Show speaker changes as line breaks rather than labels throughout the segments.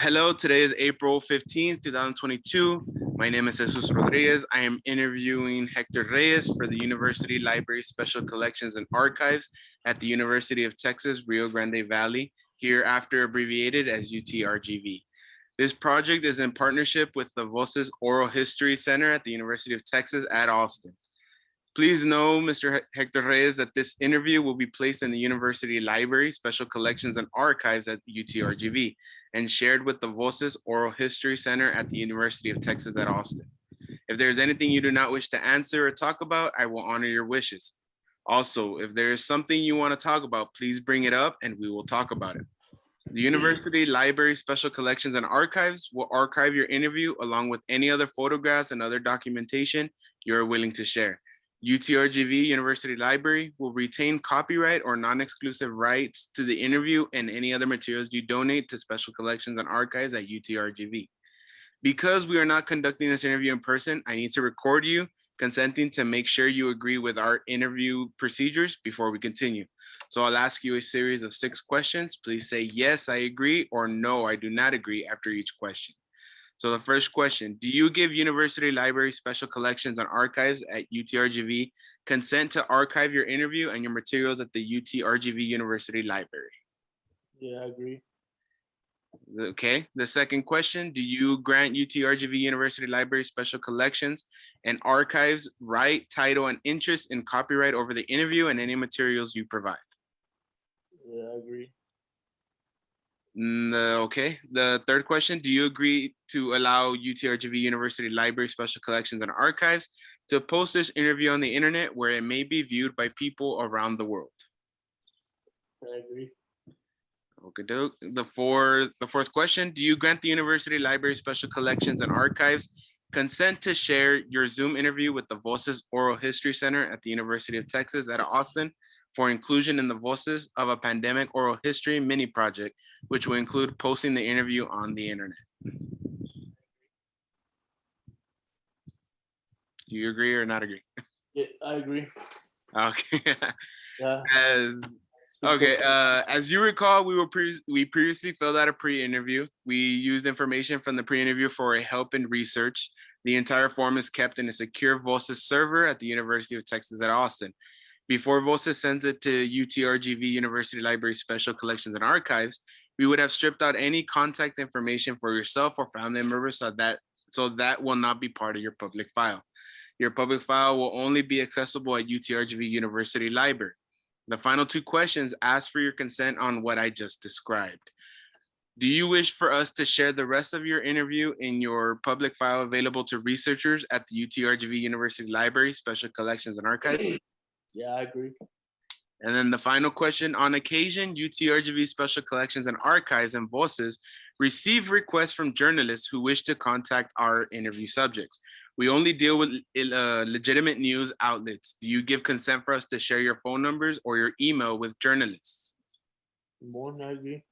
Hello, today is April 15th, 2022. My name is Jesus Rodriguez. I am interviewing Hector Reyes for the University Library Special Collections and Archives at the University of Texas, Rio Grande Valley, hereafter abbreviated as UTRGV. This project is in partnership with the Voces Oral History Center at the University of Texas at Austin. Please know, Mr. Hector Reyes, that this interview will be placed in the University Library, Special Collections and Archives at UTRGV and shared with the Voces Oral History Center at the University of Texas at Austin. If there's anything you do not wish to answer or talk about, I will honor your wishes. Also, if there is something you want to talk about, please bring it up and we will talk about it. The University Library Special Collections and Archives will archive your interview along with any other photographs and other documentation you are willing to share. UTRGV University Library will retain copyright or non-exclusive rights to the interview and any other materials you donate to Special Collections and Archives at UTRGV. Because we are not conducting this interview in person, I need to record you consenting to make sure you agree with our interview procedures before we continue. So I'll ask you a series of 6 questions. Please say yes, I agree, or no, I do not agree after each question. So the first question, do you give University Library Special Collections and Archives at UTRGV consent to archive your interview and your materials at the UTRGV University Library?
Yeah, I agree.
Okay, the second question, do you grant UTRGV University Library Special Collections and Archives right, title, and interest in copyright over the interview and any materials you provide?
Yeah, I agree.
Okay, the third question, do you agree to allow UTRGV University Library Special Collections and Archives to post this interview on the internet where it may be viewed by people around the world?
I agree.
Okay, the fourth question, do you grant the University Library Special Collections and Archives consent to share your Zoom interview with the Voces Oral History Center at the University of Texas at Austin for inclusion in the Voices of a Pandemic Oral History mini project, which will include posting the interview on the internet? Do you agree or not agree?
Yeah, I agree.
Okay.
Yeah.
As as you recall, we previously filled out a pre-interview. We used information from the pre-interview for a help in research. The entire form is kept in a secure Voces server at the University of Texas at Austin. Before Voces sends it to UTRGV University Library Special Collections and Archives, we would have stripped out any contact information for yourself or family members so that will not be part of your public file. Your public file will only be accessible at UTRGV University Library. The final 2 questions ask for your consent on what I just described. Do you wish for us to share the rest of your interview in your public file available to researchers at the UTRGV University Library Special Collections and Archives?
Yeah, I agree.
And then the final question, on occasion, UTRGV Special Collections and Archives and Voces receive requests from journalists who wish to contact our interview subjects. We only deal with legitimate news outlets. Do you give consent for us to share your phone numbers or your email with journalists?
More than I agree.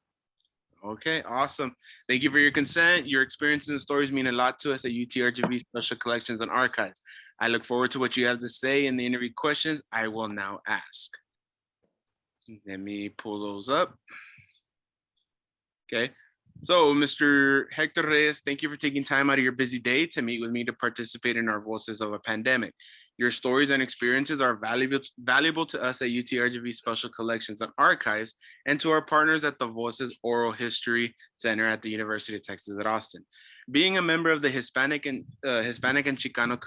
Okay, awesome. Thank you for your consent. Your experiences and stories mean a lot to us at UTRGV Special Collections and Archives. I look forward to what you have to say in the interview questions I will now ask. Let me pull those up. Okay. So, Mr. Hector Reyes, thank you for taking time out of your busy day to meet with me to participate in our Voices of a Pandemic. Your stories and experiences are valuable to us at UTRGV Special Collections and Archives and to our partners at the Voices Oral History Center at the University of Texas at Austin. Being a member of the Hispanic and Chicano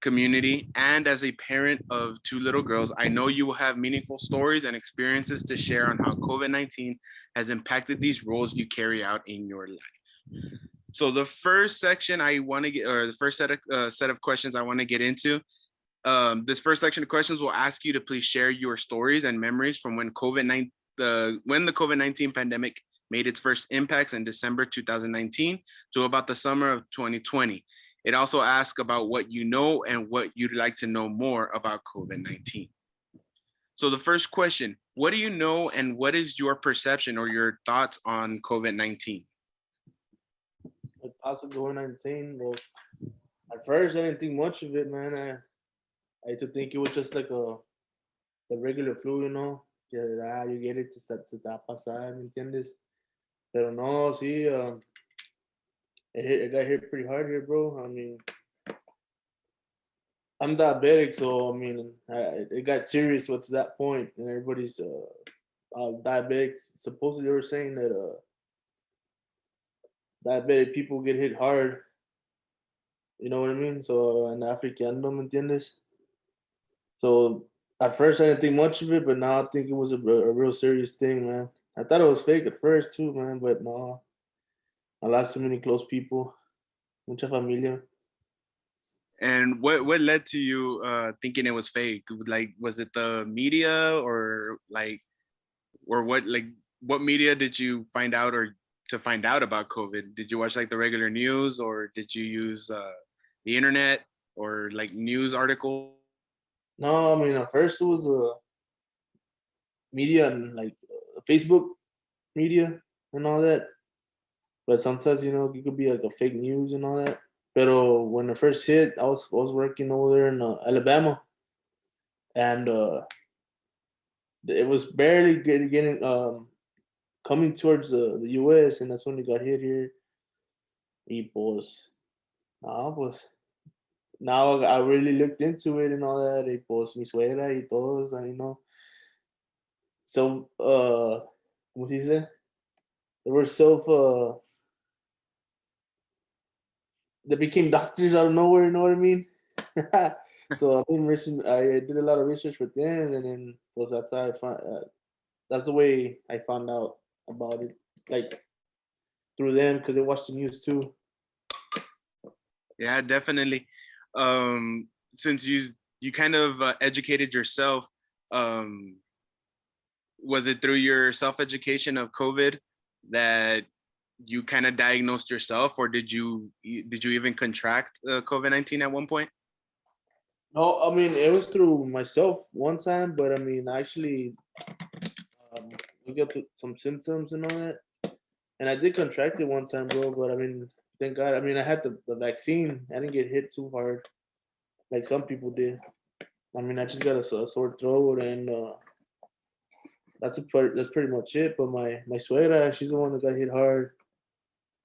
community, and as a parent of 2 little girls, I know you will have meaningful stories and experiences to share on how COVID-19 has impacted these roles you carry out in your life. So the first section I want to get, or the first set of questions I want to get into, this first section of questions will ask you to please share your stories and memories from when the COVID-19 pandemic made its first impacts in December 2019 to about the summer of 2020. It also asks about what you know and what you'd like to know more about COVID-19. So the first question, what do you know and what is your perception or your thoughts on COVID-19?
My thoughts on COVID-19. Well, at first I didn't think much of it, man. I used to think it was just like the regular flu, you know. Yeah, you get it, se te va a pasar, ¿me entiendes? Pero no, sí, it got hit pretty hard here, bro. I mean, I'm diabetic, so I mean, it got serious up to that point, and everybody's diabetic. Supposedly, they were saying that diabetic people get hit hard. You know what I mean? So, en Africa, ¿no me entiendes? So, at first, I didn't think much of it, but now I think it was a real serious thing, man. I thought it was fake at first too, man, but no, I lost so many close people, mucha familia.
And what led to you thinking it was fake? Like, was it the media or like, or what media did you find out or to find out about COVID? Did you watch like the regular news or did you use the internet or like news articles?
No, I mean, at first it was media and like Facebook media and all that. But sometimes, it could be like a fake news and all that. Pero when it first hit, I was working over there in Alabama, and it was barely getting coming towards the U.S. and that's when it got hit here. Y pues, no, pues now I really looked into it and all that. Y pues mi suegra y todos, so ¿cómo se dice? They were they became doctors out of nowhere. You know what I mean? So I did a lot of research with them, and then pues that's how I found. That's the way I found out about it, like through them because they watched the news too.
Yeah, definitely. Since you kind of educated yourself, um, was it through your self-education of COVID that you kind of diagnosed yourself, or did you even contract COVID-19 at one point?
No, I mean it was through myself one time, but I mean I actually looked up some symptoms and all that, and I did contract it one time, bro. But I mean, thank God. I mean, I had the vaccine. I didn't get hit too hard like some people did. I mean, I just got a sore throat, and that's pretty much it. But my suegra, she's the one that got hit hard.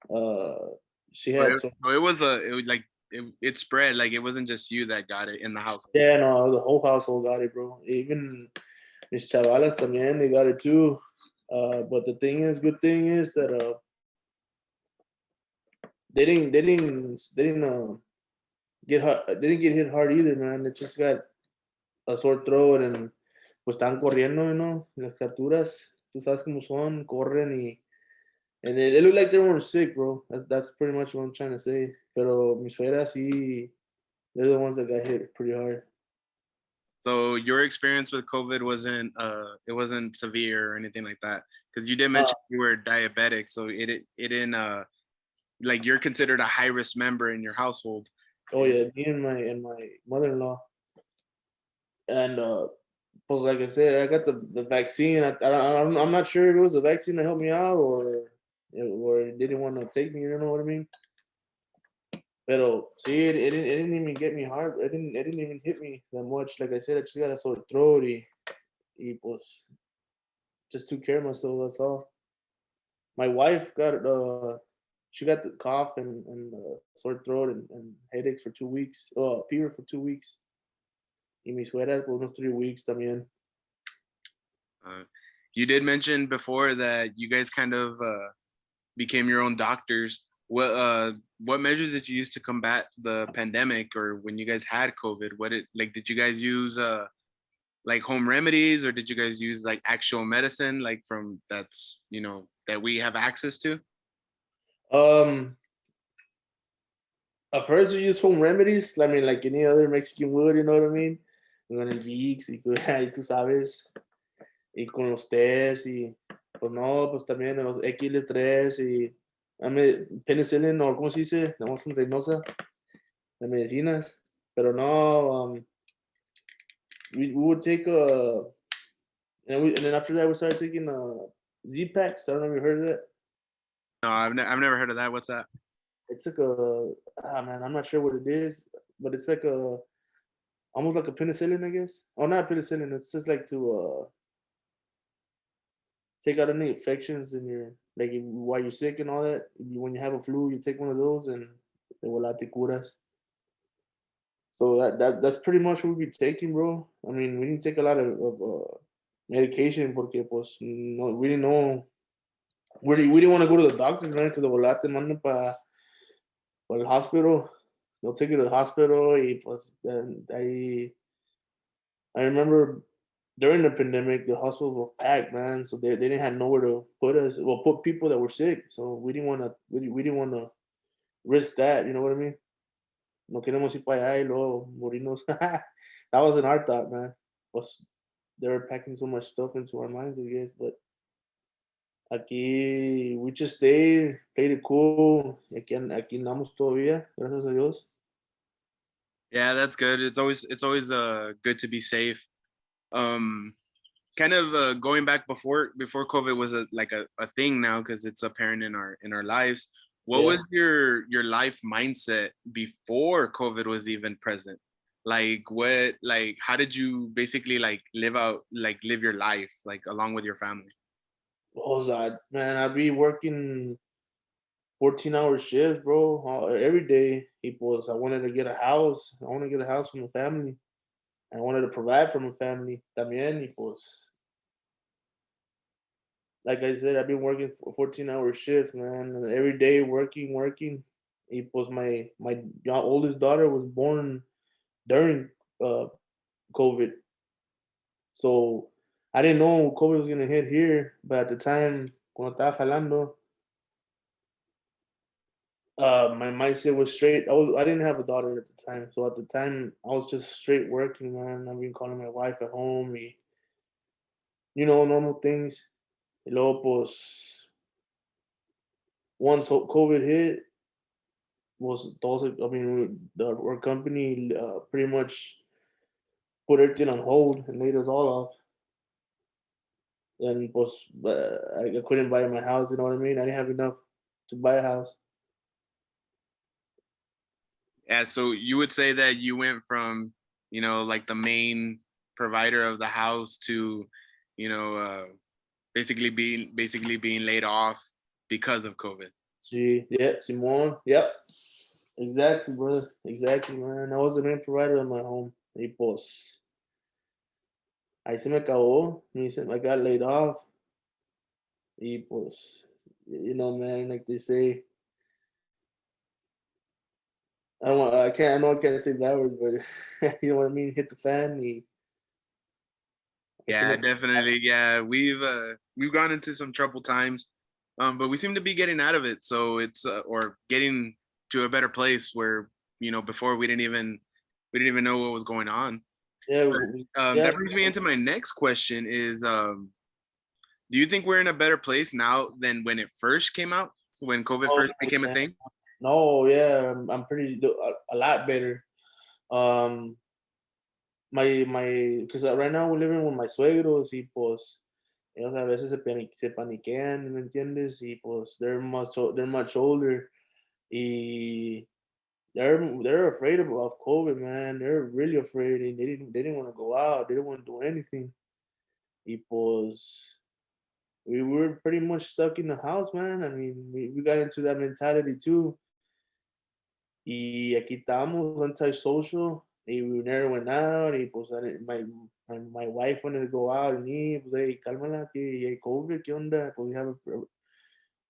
Uh, she
So
had
it,
some.
so it was like it spread, like it wasn't just you that got it in the household.
Yeah, no, the whole household got it, bro. Even mis chavalas también, they got it too. But good thing is that they didn't they didn't get hit hard either, man. They just got a sore throat and pues están corriendo, las criaturas, tú sabes cómo son, corren y and they look like they weren't sick, bro. That's pretty much what I'm trying to say. Pero mis suegras sí, they're the ones that got hit pretty hard.
So your experience with COVID wasn't severe or anything like that, because you did
Uh,
mention you were diabetic, so it didn't like you're considered a high risk member in your household.
oh yeah, me and my mother-in-law, and pues like I said, I got the vaccine. I'm not sure if it was the vaccine that helped me out or they didn't want to take me. You know what I mean? Pero sí, it didn't even get me hard. It didn't even hit me that much. Like I said, I just got a sore throat y pues just took care of myself. That's all. My wife she got the cough and sore throat and headaches for 2 weeks. Oh, fever for 2 weeks. Y mi suegra por unos 3 weeks también.
Uh, you did mention before that you guys kind of became your own doctors. What measures did you use to combat the pandemic, or when you guys had COVID? Did you guys use like home remedies, or did you guys use like actual medicine, like from that's that we have access to?
Um, at first we use home remedies. I mean, like any other Mexican would, you know what I mean? Con el Vicks y y tú sabes, y con los tés y pues no, pues también los X3 y dame penicillin o cómo se dice, la más Reynosa, las medicinas. Pero no, we would take and then after that we started taking Z-Packs. I don't know if you heard of that.
No, I've never heard of that. What's that?
It's like man, I'm not sure what it is, but it's like a almost like a penicillin, I guess. Oh, not penicillin. It's just like to take out any infections in like while you're sick and all that. When you have a flu, you take one of those and de volada te curas. So that's pretty much what we be taking, bro. I mean, we didn't take a lot of medication porque pues no, we didn't know. We didn't want to go to the doctors, man, because the volada te mandan para el hospital. They'll take you to the hospital. Y pues, then I remember during the pandemic, the hospitals were packed, man. So they didn't have nowhere to put us. Well, put people that were sick. So we didn't want to risk that. You know what I mean? No queremos ir para allá y luego morirnos. That wasn't our thought, man. Was they were packing so much stuff into our minds, I guess. But aquí we just stayed, played it cool. Aquí andamos todavía, gracias a Dios.
Yeah, that's good. It's always good to be safe. Um, kind of going back before COVID was a thing now because it's apparent in our lives. What
Yeah.
was your life mindset before COVID was even present? Like how did you basically live your life like along with your family?
What was that, man? I'd be working 14-hour shifts, bro, every day. I wanted to get a house. I want to get a house from a family. I wanted to provide for my family. También, y pues, like I said, I've been working for 14-hour shifts, man, and every day working. It was my oldest daughter was born during uh, COVID, so I didn't know COVID was gonna hit here. But at the time, cuando estaba jalando, my mindset was straight. I didn't have a daughter at the time, so at the time I was just straight working, man. I've been calling my wife at home, normal things. Y luego, pues, once COVID hit, was also, I mean, our company pretty much put everything on hold and laid us all off. And was I couldn't buy my house. You know what I mean? I didn't have enough to buy a house.
Yeah, so you would say that you went from, like the main provider of the house to, you know, basically being laid off because of COVID.
See, yeah, Simone, yep, exactly, brother, exactly, man. I was the main provider of my home. Y pues, ahí se me acabó. I got laid off. Y pues, man, like they say, I know I can't say bad words, but you know what I mean? Hit the fan. Ahí se
Yeah,
me
definitely. Yeah, we've gone into some troubled times, but we seem to be getting out of it. So it's or getting to a better place where before we didn't even know what was going on.
Yeah,
That
yeah.
brings me into my next question: is do you think we're in a better place now than when it first came out, when COVID
Oh,
first became a
yeah.
thing?
No, yeah, I'm pretty a lot better. Um, because right now we're living with my suegros y pues ellos a veces se paniquean, ¿me entiendes? Y pues they're much older y they're afraid of COVID, man. They're really afraid and they didn't want to go out. They didn't want to do anything. Y pues we were pretty much stuck in the house, man. I mean, we got into that mentality too. Y aquí estamos, antisocial, y we never went out, y pues my wife wanted to go out, y pues, hey, cálmala, que hay COVID, ¿qué onda? Pues we have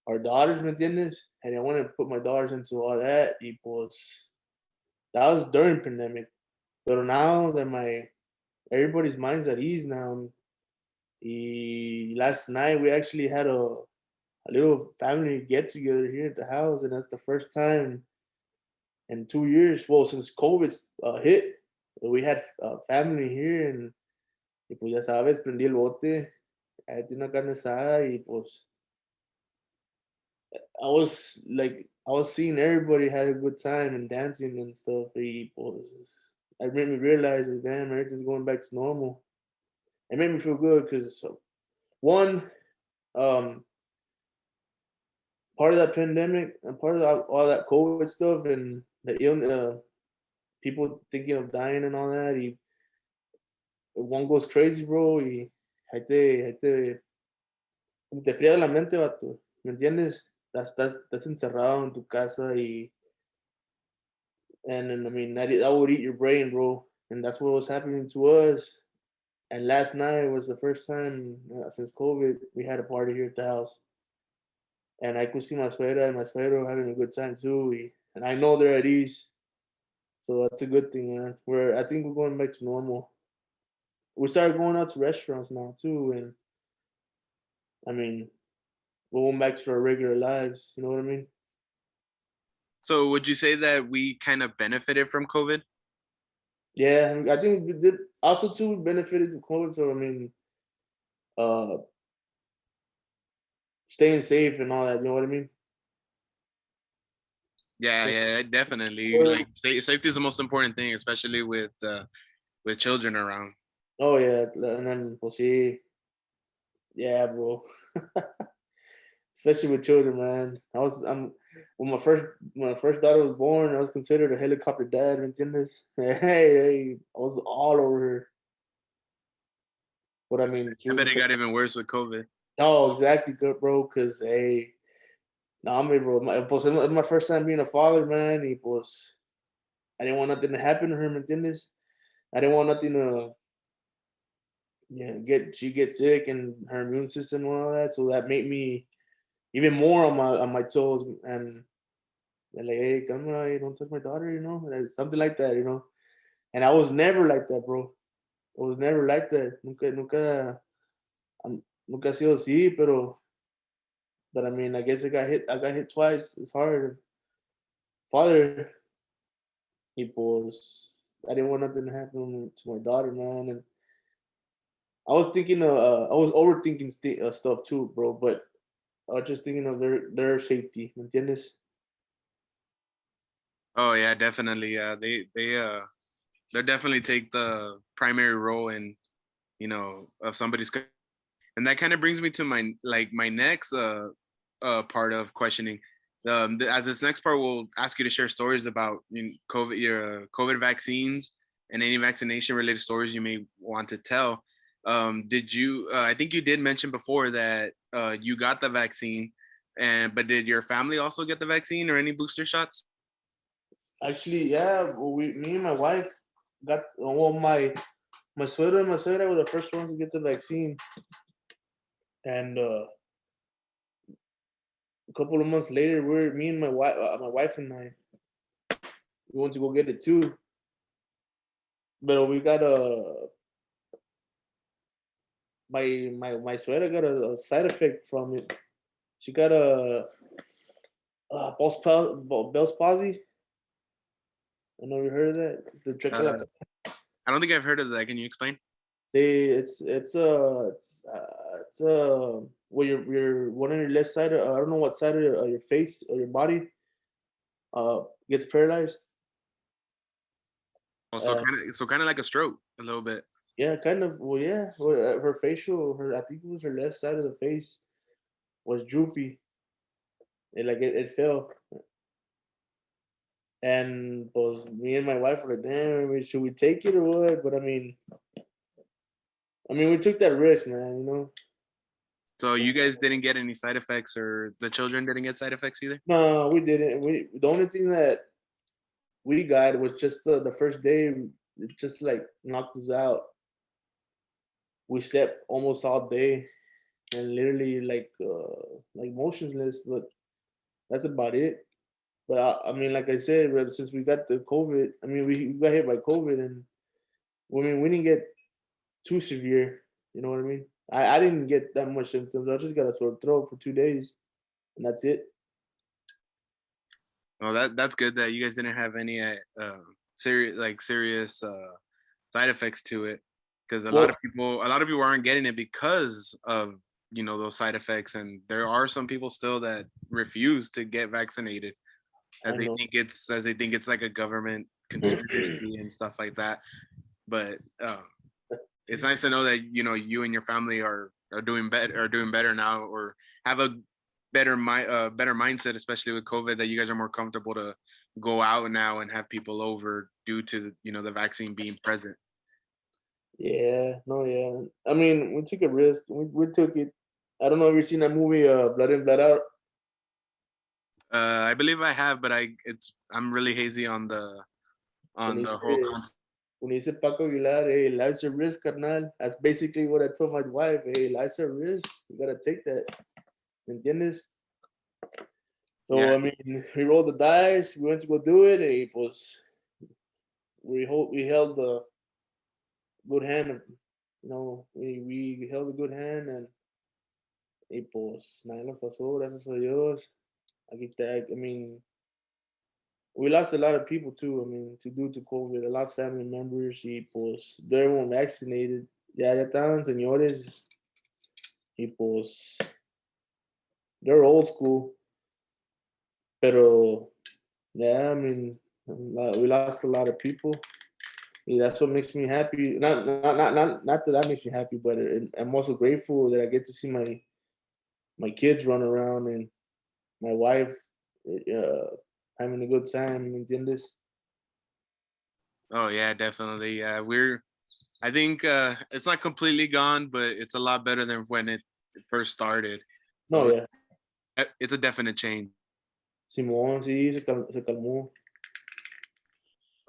our daughters, ¿me entiendes? And I wanted to put my daughters into all that, y pues, that was during pandemic. But now that everybody's mind's at ease now, y last night we actually had a little family get together here at the house, and that's the first time in 2 years. Well, since COVID hit, we had family here y pues ya sabes, prendí el bote, tiene una carne asada y pues I was seeing everybody had a good time and dancing and stuff. Y pues it made me realize that damn, everything's going back to normal. It made me feel good because one, um, part of that pandemic and part of all that COVID stuff and the people thinking of dying and all that. One goes crazy, bro, y ahí te friega la mente, vato. ¿Me entiendes? Estás encerrado en tu casa and I mean that would eat your brain, bro. And that's what was happening to us. And last night was the first time since COVID we had a party here at the house. And I could see my suegra and my suegro having a good time too. And I know they're at ease. So that's a good thing, man. I think we're going back to normal. We started going out to restaurants now too, and I mean, we're going back to our regular lives. You know what I mean?
So would you say that we kind of benefited from COVID?
Yeah, I think we did. Also, too, we benefited from COVID. So I mean, uh, staying safe and all that. You know what I mean?
Yeah, yeah, definitely. Like safety is the most important thing, especially with children around.
Oh yeah, and then we'll see. Yeah, bro. Especially with children, man. I'm when my first daughter was born, I was considered a helicopter dad. ¿Me entiendes? Hey, I was all over her. But I mean, she
I
was
bet
the
it
first.
got even worse with COVID.
No, exactly, good, bro. Cause hey, no, I mean, bro, pues, es my first time being a father, man. Y pues, I didn't want nothing to happen to her, ¿me entiendes? I didn't want nothing to, yeah, she get sick and her immune system and all that. So that made me even more on my toes and like, hey, come on, hey, don't touch my daughter, something like that, And I was never like that, bro. I was never like that. Nunca he sido así, but I mean, I guess I got hit twice. It's hard. Father, y pues, I didn't want nothing to happen to my daughter, man. And I was overthinking stuff too, bro. But I was just thinking of their safety, ¿me entiendes?
Oh yeah, definitely. Yeah, they definitely take the primary role in of somebody's. And that kind of brings me to my next part of questioning. As this next part, we'll ask you to share stories about COVID, your COVID vaccines, and any vaccination related stories you may want to tell. Did you? I think you did mention before that you got the vaccine, but did your family also get the vaccine or any booster shots?
Actually, yeah, me and my wife got, well, my suegra and my suegra were the first ones to get the vaccine. And a couple of months later, me and my wife and I, we went to go get it too. But we got my suegra got a side effect from it. She got Bell's palsy. I know you heard of that. It's the
Uh,
trickle.
I don't think I've heard of that. Can you explain?
It's where your one on your left side. I don't know what side of your face or your body gets paralyzed.
Oh,
Uh,
so kind of like a stroke, a little bit.
yeah, kind of. Well, yeah. Her I think it was her left side of the face was droopy. It fell. And both me and my wife were like, damn, should we take it or what? But I mean, we took that risk, man.
So you guys didn't get any side effects, or the children didn't get side effects either?
No, we didn't. The only thing that we got was just the first day. It just like knocked us out. We slept almost all day and literally like motionless. But that's about it. But I mean, like I said, since we got the COVID, I mean, we got hit by COVID, and I mean, we didn't get too severe. You know what I mean? I didn't get that much symptoms. I just got a sore throat for 2 days, and that's it.
Oh, that's good that you guys didn't have any serious side effects to it, because
Well,
a lot of people aren't getting it because of those side effects, and there are some people still that refuse to get vaccinated
I know.
as they think it's like a government conspiracy and stuff like that. But it's nice to know that you and your family are doing better now, or have a better mindset, especially with COVID, that you guys are more comfortable to go out now and have people over due to the vaccine being present.
Yeah, no, yeah. I mean, we took a risk. We took it. I don't know if you've seen that movie, Blood In, Blood Out.
I believe I have, but I'm really hazy on the
When he
whole
said,
concept.
when he said Paco Aguilar, hey, life's a risk, carnal. That's basically what I told my wife. Hey, life's a risk. You gotta take that. ¿Me entiendes?
Yeah.
So I mean, we rolled the dice. We went to go do it. Hey, pues, we held the good hand. You know, we held a good hand, and pues nada nos pasó, gracias a Dios. I mean, we lost a lot of people too. I mean, due to COVID, I lost family members. Y pues, they weren't vaccinated. Ya estaban señores. Y pues, they're old school. Pero, yeah, I mean, we lost a lot of people. And that's what makes me happy. Not that that makes me happy, but I'm also grateful that I get to see my kids run around and my wife having a good time. ¿Entiendes?
Oh yeah, definitely. Yeah, I think it's not completely gone, but it's a lot better than when it first started.
No,
So
yeah.
it's a definite change.
Simón, sí, se calmó.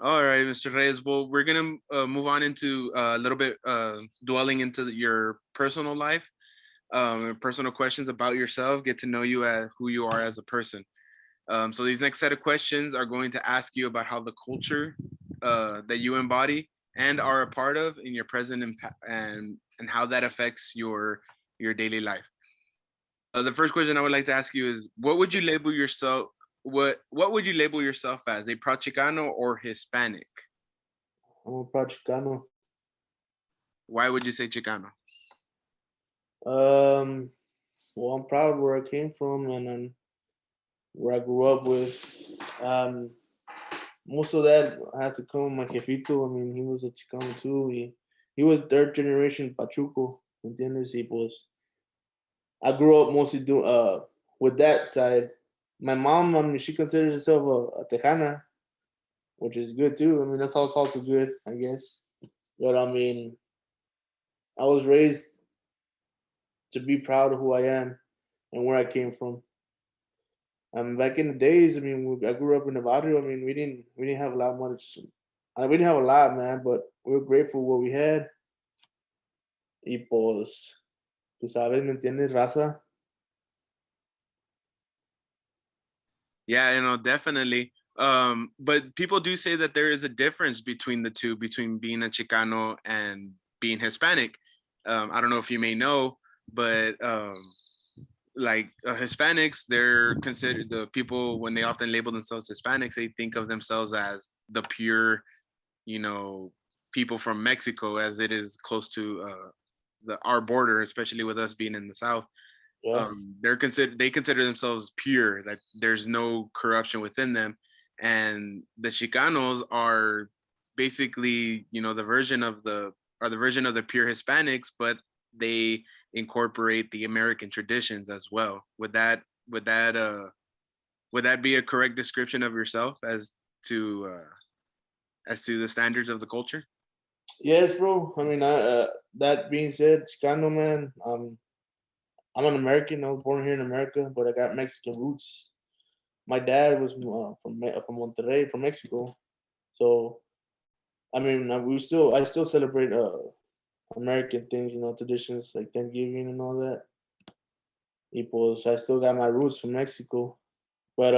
All right, Mr. Reyes. Well, we're gonna move on into a little bit dwelling into your personal life, personal questions about yourself. Get to know you as who you are as a person. So these next set of questions are going to ask you about how the culture that you embody and are a part of in your present and how that affects your daily life. The first question I would like to ask you is, what would you label yourself? What would you label yourself as, a proud Chicano or Hispanic?
I'm a proud Chicano.
Why would you say Chicano?
Um, well, I'm proud where I came from and where I grew up with. Um, Most of that has to come with my jefito. I mean, he was a Chicano too. He was third generation Pachuco. ¿Entiendes? Y pues, I grew up mostly with that side. My mom, I mean, she considers herself a Tejana, which is good too. I mean, that's also good, I guess. But I mean, I was raised to be proud of who I am and where I came from. Back in the days, I mean, I grew up in the barrio. I mean, we didn't have a lot much. We didn't have a lot, man, but we were grateful what we had. Y pues, tú sabes, ¿me entiendes, raza?
Yeah, definitely. But people do say that there is a difference between the two, between being a Chicano and being Hispanic. I don't know if you may know, but like Hispanics, they're considered, the people when they often label themselves Hispanics, they think of themselves as the pure, you know, people from Mexico, as it is close to our border, especially with us being in the South.
Yeah.
They consider themselves pure, that there's no corruption within them, and the Chicanos are basically, the version of the pure Hispanics, but they incorporate the American traditions as well. Would that be a correct description of yourself as to the standards of the culture?
Yes, bro. I mean, that being said, Chicano, man, I'm an American. I was born here in America, but I got Mexican roots. My dad was from Monterrey, from Mexico. So, I mean, I still celebrate American things, traditions like Thanksgiving and all that. Y pues, I still got my roots from Mexico, but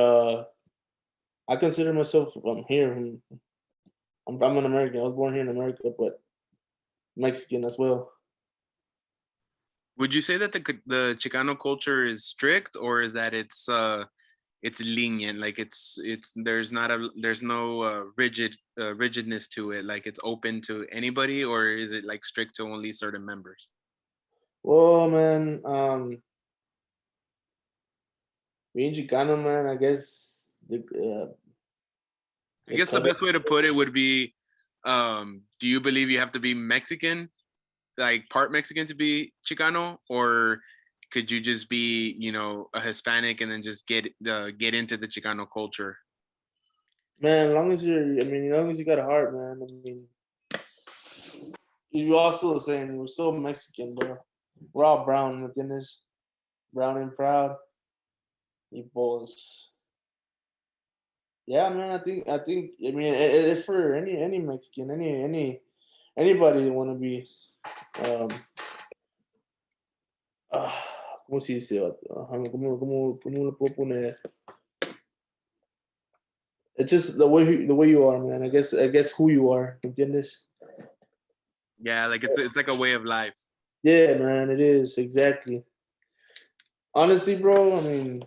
I consider myself here. I'm an American. I was born here in America, but Mexican as well.
Would you say that the Chicano culture is strict, or is that it's lenient, like it's there's no rigidness to it, like it's open to anybody, or is it like strict to only certain members?
Well, man, being Chicano, man, I guess
I
the
guess the
color.
best way to put it would be, do you believe you have to be Mexican, like part Mexican, to be Chicano, or could you just be, a Hispanic and then just get into the Chicano culture?
Man, as long as you got a heart, man. I mean, you all still the same. We're still Mexican, bro. We're all brown, ¿me entiendes? Brown and proud. Y pues, Yeah, man. I think. I mean, it's for any Mexican, anybody that want to be. Um, ¿Cómo se dice? ¿Cómo le puedo poner? It's just the way you are, man. I guess who you are. ¿Entiendes?
Yeah, like it's like a way of life.
Yeah, man. It is exactly. Honestly, bro. I mean,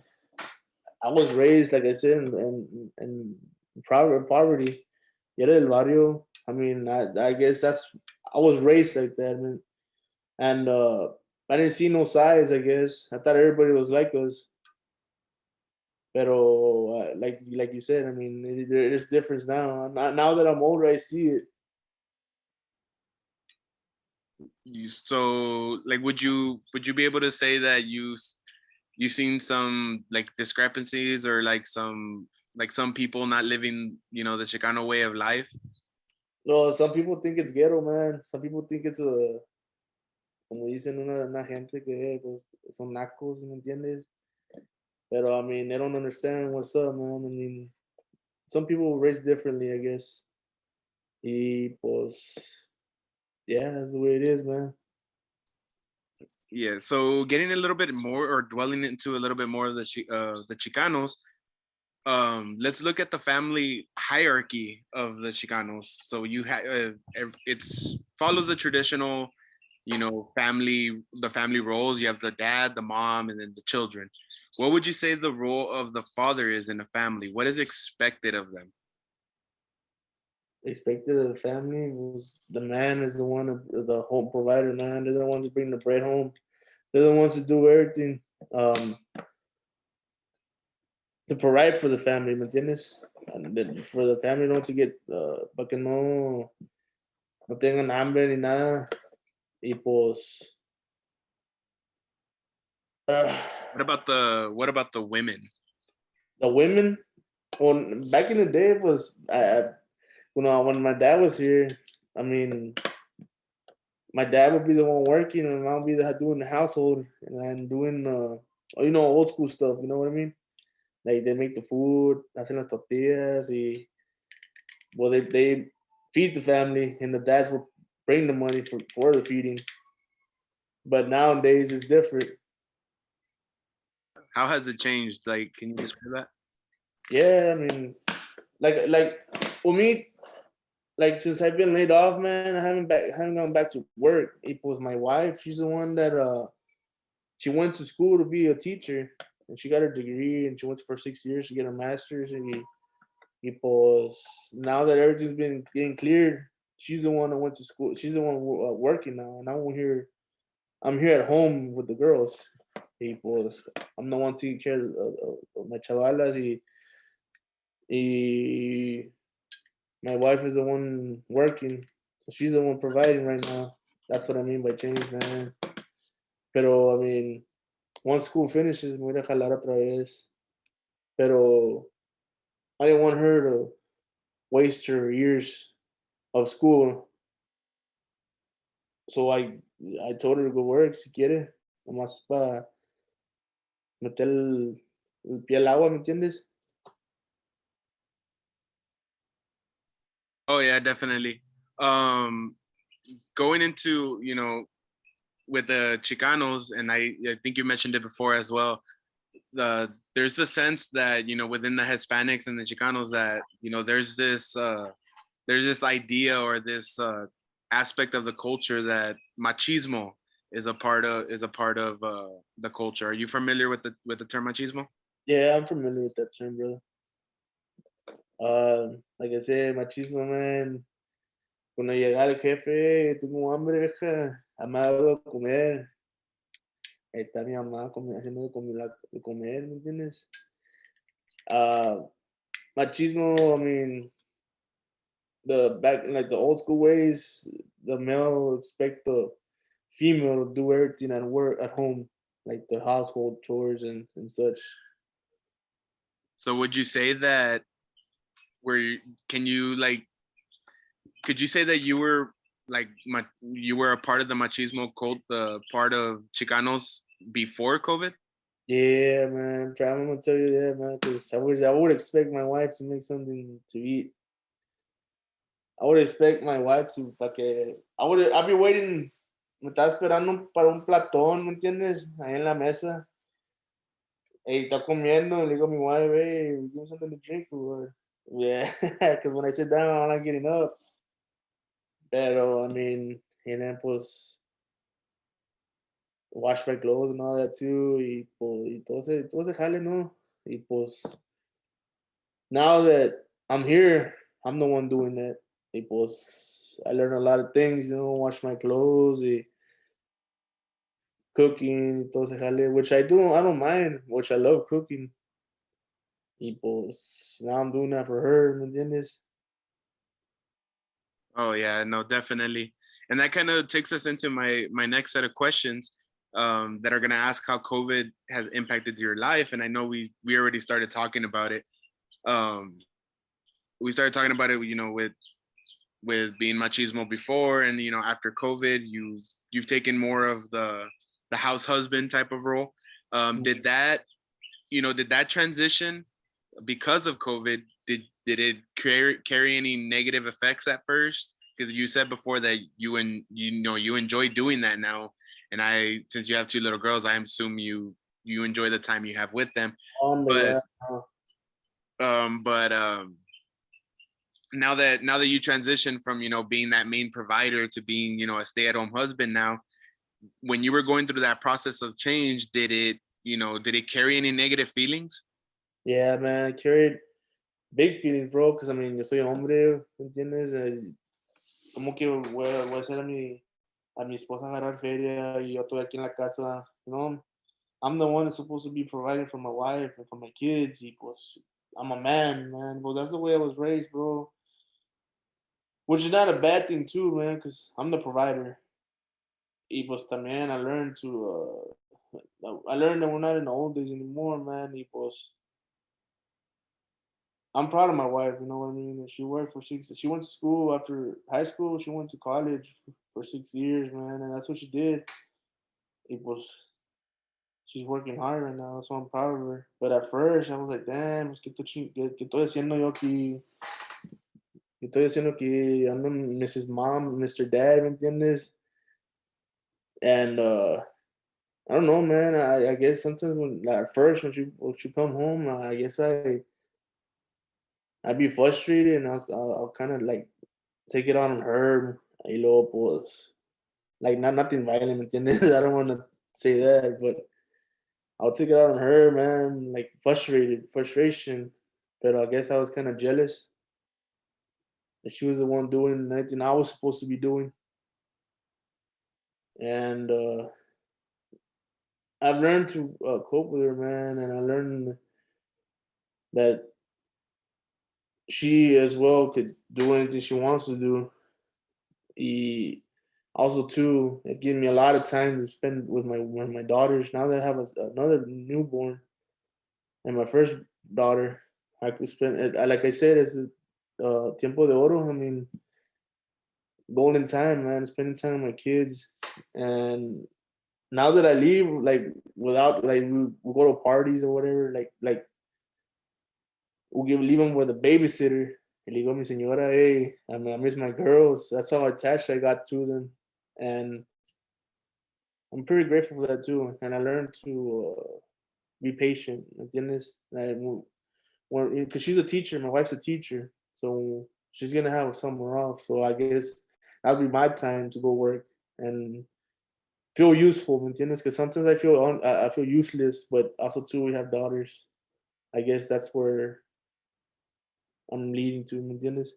I was raised, like I said, in poverty. Yo era del barrio. I mean, I guess I was raised like that, man. And I didn't see no sides, I guess. I thought everybody was like us. Pero like you said, I mean, there is difference now. Now that I'm older, I see it.
So like would you be able to say that you seen some like discrepancies or like some people not living, you know, the Chicano way of life?
No, some people think it's ghetto, man. Some people think it's a, como dicen una gente que pues, son nacos, ¿me entiendes? Pero I mean, they don't understand what's up, man. I mean, some people raise differently, I guess. Y pues, yeah, that's the way it is, man.
Yeah, so getting a little bit more or dwelling into a little bit more of the Chicanos, let's look at the family hierarchy of the Chicanos. So you have it's follows the traditional, you know, the family roles. You have the dad, the mom, and then the children. What would you say the role of the father is in a family? What is expected of them?
Expected of the family was the man is the one, the home provider, man. They're the ones who bring the bread home. They're the ones who do everything um, to provide for the family, ¿me entiendes? And then for the family not to get, para que no tengan hambre ni nada. Y pues, uh,
What about the women?
the women, well, back in the day, it was, when my dad was here, I mean, my dad would be the one working and I'll be the doing the household and doing old school stuff, you know what I mean? Like they make the food, hacen las tortillas, well they feed the family and the dads will bring the money for the feeding. But nowadays it's different.
How has it changed? Like, can you describe that?
Yeah, I mean, like for me, like since I've been laid off, man, I haven't gone back to work. It was my wife. She's the one that she went to school to be a teacher and she got her degree and she went for 6 years to get her master's y pues now that everything's been getting cleared, she's the one that went to school. She's the one working now, and I'm here at home with the girls. Y pues I'm the one taking care of my chavalas y my wife is the one working. So she's the one providing right now. That's what I mean by change, man. Pero I mean, once school finishes, me voy a jalar otra vez. Pero I didn't want her to waste her years of school. So I told her to go work si quiere, nomás para meter el pie al agua, ¿me entiendes?
Oh yeah, definitely. Um, Going into, you know, with the Chicanos, and I think you mentioned it before as well. There's a sense that, you know, within the Hispanics and the Chicanos that, you know, there's this idea or this aspect of the culture that machismo is a part of the culture. Are you familiar with the term machismo?
Yeah, I'm familiar with that term, brother. Like I said, machismo, man. Cuando llega el jefe, tengo hambre, vieja, me ha dado de comer. Ahí está mi mamá haciendo de comer, ¿me entiendes? Uh, Machismo, I mean, the back like the old school ways, the male expect the female to do everything at work at home, like the household chores and such.
So would you say that can you like could you say that you were like you were a part of the machismo cult, the part of Chicanos before COVID?
Yeah, man. I'm gonna tell you that, man, because I would expect my wife to make something to eat. I would expect my wife to, para que, I'd be waiting, me estaba esperando para un platón, ¿me entiendes? Ahí en la mesa. Hey, está comiendo, le digo a mi wife, hey, give me something to drink, or, yeah, because when I sit down, I'm not getting up. Pero, I mean, and then, pues, wash my clothes and all that too, y, pues, todo ese jale, ¿no? Y, pues, now that I'm here, I'm the one doing that. Y, pues, I learned a lot of things, wash my clothes, y cooking, todo ese jale, which I don't mind, which I love cooking. Y, pues, now I'm doing that for her, ¿me entiendes?
Oh yeah, no, definitely. And that kind of takes us into my next set of questions that are gonna ask how COVID has impacted your life. And I know we already started talking about it. Um, we started talking about it, with being machismo before, and after COVID, you've taken more of the house husband type of role. Did that transition because of COVID? Did it carry any negative effects at first? Because you said before that you enjoy doing that now, and since you have two little girls, I assume you enjoy the time you have with them.
Hombre,
But
yeah.
now that you transition from being that main provider to being a stay-at-home husband now, when you were going through that process of change, did it carry any negative feelings?
Yeah, man, I carried big feelings, bro, because I mean, yo soy hombre, ¿me entiendes? Como que voy a hacer a mi esposa agarrar feria y yo estoy aquí en la casa, I'm the one that's supposed to be providing for my wife and for my kids, y pues, I'm a man, man, but that's the way I was raised, bro, which is not a bad thing too, man, because I'm the provider. Y pues también I learned that we're not in the old days anymore, man, y pues, I'm proud of my wife, you know what I mean? And she went to school after high school, she went to college for 6 years, man, and that's what she did. It was She's working hard right now, so I'm proud of her. But at first I was like, damn, pues, ¿qué estoy haciendo yo aquí? ¿Qué estoy haciendo aquí? I'm Mrs. Mom, Mr. Dad, ¿me entiendes? And I don't know, man. I guess sometimes at first when she come home, I guess I'd be frustrated and I'll kind of like take it on her. Y luego, pues, like, nothing violent, ¿me entiendes? I don't want to say that, but I'll take it out on her, man. Like, frustration. But I guess I was kind of jealous that she was the one doing anything I was supposed to be doing. And I've learned to cope with her, man. And I learned that she as well could do anything she wants to do. Y also, too, it gave me a lot of time to spend with my daughters. Now that I have another newborn and my first daughter, I could spend it. Like I said, it's tiempo de oro. I mean, golden time, man. Spending time with my kids, and now that I leave, like, without, like, we go to parties or whatever, like we'll leave them with a babysitter. Y le digo a mi señora, hey, I mean, I miss my girls. That's how attached I got to them, and I'm pretty grateful for that too. And I learned to be patient. ¿Entiendes? Like, because she's a teacher, my wife's a teacher, so she's gonna have somewhere off. So I guess that'll be my time to go work and feel useful. ¿Me entiendes? Because sometimes I feel useless, but also too we have daughters. I guess that's where I'm leading to. ¿Me entiendes?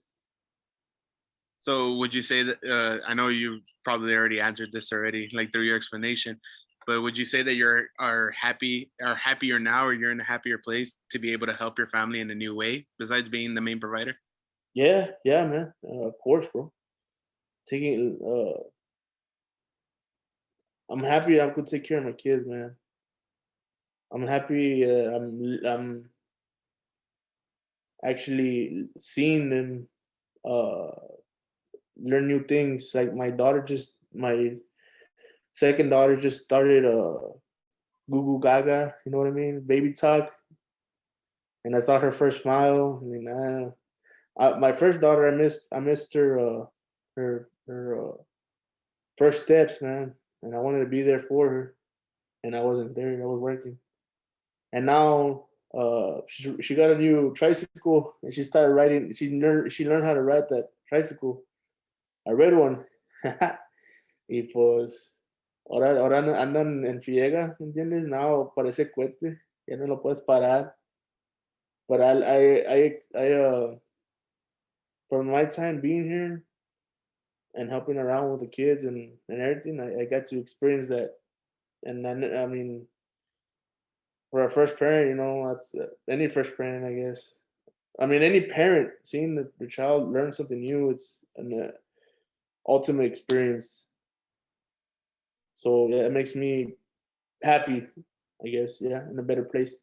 So would you say that, I know you probably already answered this already, like through your explanation, but would you say that are happier now, or you're in a happier place to be able to help your family in a new way besides being the main provider?
Yeah, man. Of course, bro. Taking, I'm happy I could take care of my kids, man. I'm happy. I'm actually seeing them uh learn new things. Like, my second daughter just started Goo Goo Gaga, you know what I mean? Baby talk. And I saw her first smile. I mean, my first daughter, I missed her, her first steps, man. And I wanted to be there for her, and I wasn't there. I was working. And now, she got a new tricycle, and she started riding. She learned how to ride that tricycle. I read one. Y pues, ahora andan en friega, ¿me entiendes? Now parece cohete, ya no lo puedes parar. But from my time being here and helping around with the kids and everything, I got to experience that. And then, I mean, for a first parent, that's any first parent, I guess. I mean, any parent seeing the child learn something new, it's an ultimate experience. So yeah, it makes me happy, I guess. Yeah, in a better place.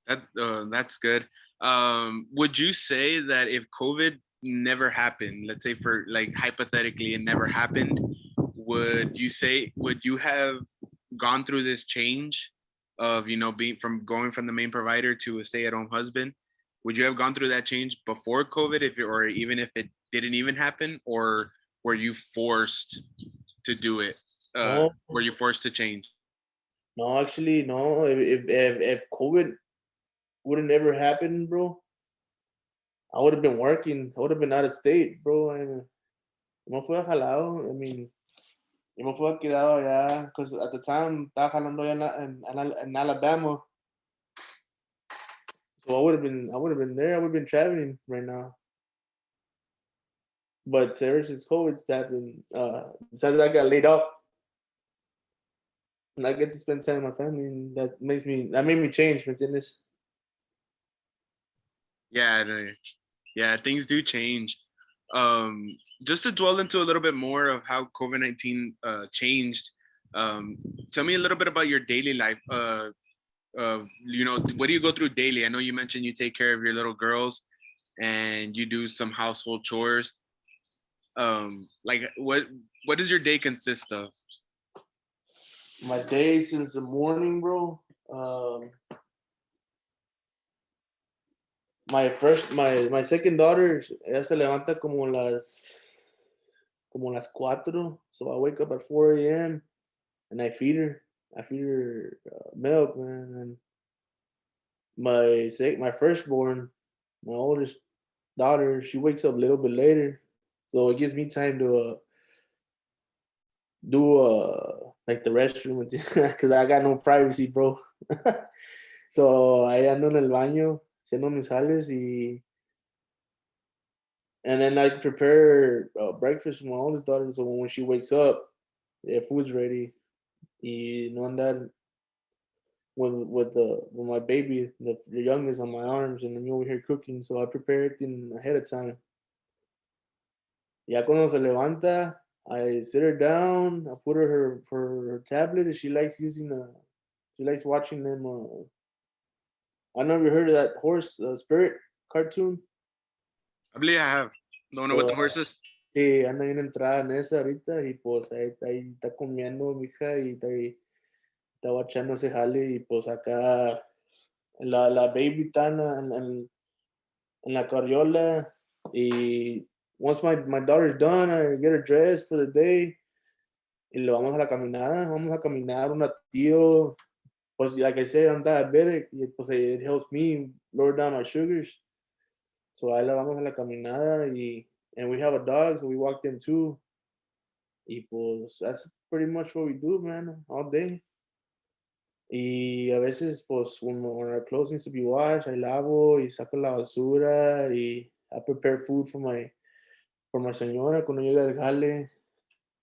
That's good. Would you say that if COVID never happened, let's say for like hypothetically it never happened, would you have gone through this change of being going from the main provider to a stay-at-home husband? Would you have gone through that change before COVID, or even if it didn't even happen, or were you forced to do it?
No,
Were you forced to change?
no, actually, no. If COVID would have never happened, bro, I would have been working. I would have been out of state, bro. Yo me fui a jalado. I mean, yo me fui a quedado allá, because at the time estaba jalando allá en Alabama. So I would have been there. I would have been traveling right now. But ever since COVID happened, since I got laid off, and I get to spend time with my family, and that made me change, ¿me entiendes?
Yeah, yeah, things do change. Um, just to dwell into a little bit more of how COVID-19 changed, tell me a little bit about your daily life. What do you go through daily? I know you mentioned you take care of your little girls and you do some household chores. Like what does your day consist of?
My day since the morning, bro. My second daughter, ella se levanta como las 4. So I wake up at 4 a.m. and I feed her. I feed her milk, man. And my firstborn, my oldest daughter, she wakes up a little bit later, so it gives me time to do like the restroom because I got no privacy, bro. So ahí ando en el baño haciendo mis jales and then I prepare breakfast for my oldest daughter, so when she wakes up, yeah, food's ready. Y no andar with my baby, the youngest, on my arms, and then you over here cooking. So I prepare everything ahead of time. Ya cuando se levanta, I sit her down. I put her tablet, and she likes watching them. I never heard of that horse spirit cartoon.
I believe I have. The one with
So,
the horses.
sí, anda bien entrada en esa ahorita y pues ahí está comiendo mi hija y está watchando ese jale y pues acá la baby está en la carriola y once my daughter's done, I get her dressed for the day y lo vamos a caminar un ratillo. Pues like I said, I'm diabetic y pues it helps me lower down my sugars. So ahí la vamos a la caminada and we have a dog, so we walk them too. Y pues that's pretty much what we do, man, all day. Y a veces, pues, when our clothes needs to be washed, I lavo y saco la basura y I prepare food for my señora cuando llega del jale.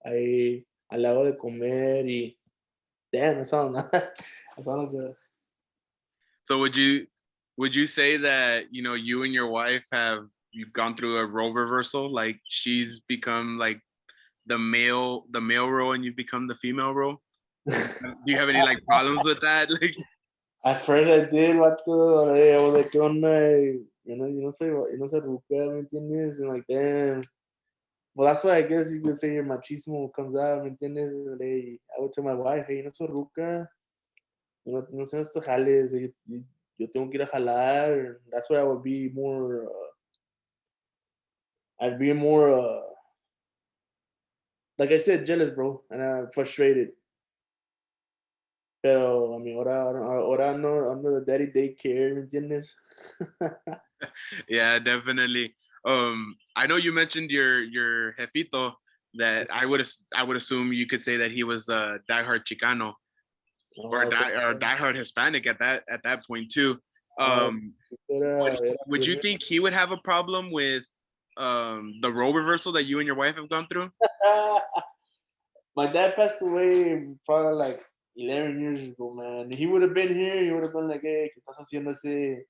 Ahí le hago de comer y damn, that sounds that sounds good.
So would you say that you and your wife you've gone through a role reversal? Like she's become like the male role and you've become the female role? Do you have any like problems with that? Like
At first I did, vato, I was like, ¿qué onda? Y, no sé ruca, ¿me entiendes? And like, damn. Well, that's why I guess you could say your machismo comes out, ¿me entiendes? Like, I would tell my wife, hey, no soy ruca, no sé estos jales, yo tengo que ir a jalar. That's why I would be more, I'd be more, like I said, jealous, bro, and frustrated. Pero, I mean, ahora ando the daddy daycare, ¿me entiendes?
Yeah, definitely. I know you mentioned your jefito that I would assume you could say that he was a diehard Chicano or
So,
diehard Hispanic at that point too.
uh,
Would you think he would have a problem with the role reversal that you and your wife have gone through?
my dad passed away probably like 11 years ago, man. He would have been here, he would have been like, hey, ¿qué estás haciendo ese?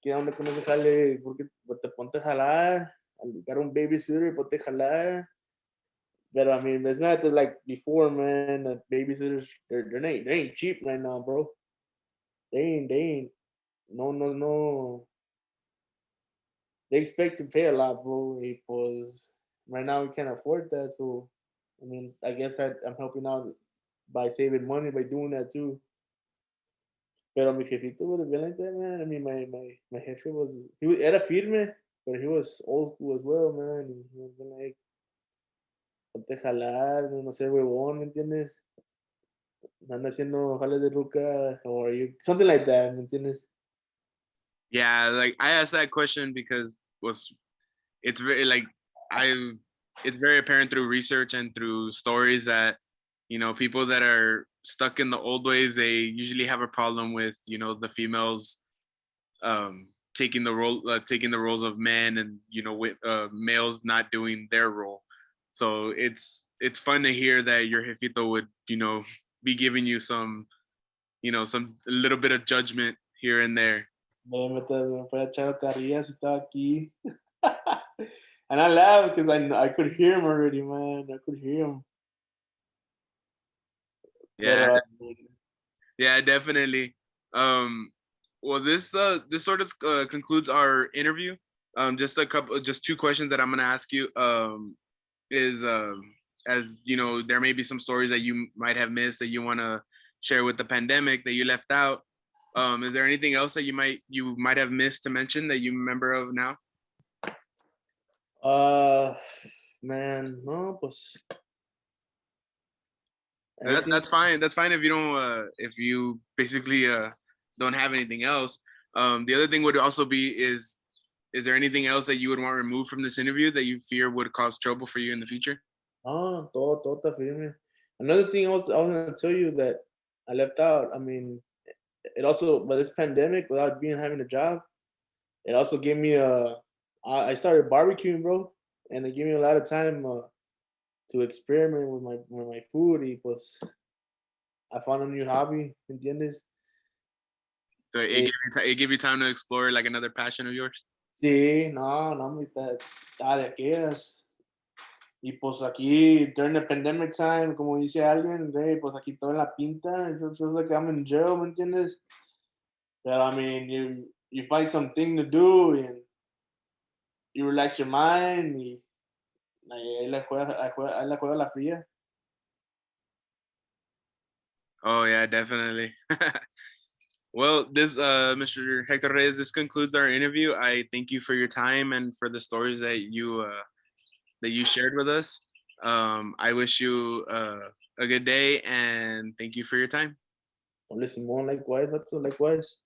¿Qué onda con ese jale? ¿Por qué te ponte a jalar? Got un babysitter, ponte a jalar. But I mean, it's not like before, man. That babysitters, they ain't cheap right now, bro. They ain't. No. They expect to pay a lot, bro. Because right now we can't afford that. So, I mean, I guess I'm helping out by saving money by doing that too. Pero mi jefito would have been like that, man. I mean, my jefe era firme, but he was old school as well, man. He was like, ponte a jalar, no sé, huevón, ¿me entiendes? Anda haciendo jales de ruca, or you, something like that, ¿me entiendes?
Yeah, like I asked that question because it's very like I it's very apparent through research and through stories that people that are stuck in the old ways, they usually have a problem with the females taking the roles of men, and with males not doing their role. So it's fun to hear that your jefito would be giving you some some a little bit of judgment here and there.
Me fue a echar carrillas, estaba aquí. And I laughed because I could hear him already, man. I could hear him.
Yeah,
But
yeah, definitely. Um, well, this sort of concludes our interview. Just two questions that I'm gonna ask you. Is as there may be some stories that you might have missed that you want to share with the pandemic that you left out. Is there anything else that you might have missed to mention that you remember of now?
uh, man, no, pues everything.
That's fine. That's fine if you don't. If you basically don't have anything else. The other thing would also be is there anything else that you would want removed from this interview that you fear would cause trouble for you in the future?
Oh, todo está firme. Another thing I was gonna tell you that I left out. I mean, it also, by this pandemic, without being having a job, it also gave me I started barbecuing, bro, and it gave me a lot of time to experiment with my food. Y pues I found a new hobby, ¿entiendes?
So
Eh,
it gave you time to explore like another passion of yours.
sí, no, hombre, está de aquellas. Y pues aquí, during the pandemic time, como dice alguien, güey, pues aquí todo en la pinta. It feels like I'm in jail, ¿me entiendes? But I mean, you find something to do and you relax your mind y ahí la juega la fría.
Oh yeah, definitely. Well, this Mr. Hector Reyes, this concludes our interview. I thank you for your time and for the stories that you shared with us. I wish you a good day and thank you for your time.
Only Simón, likewise, likewise.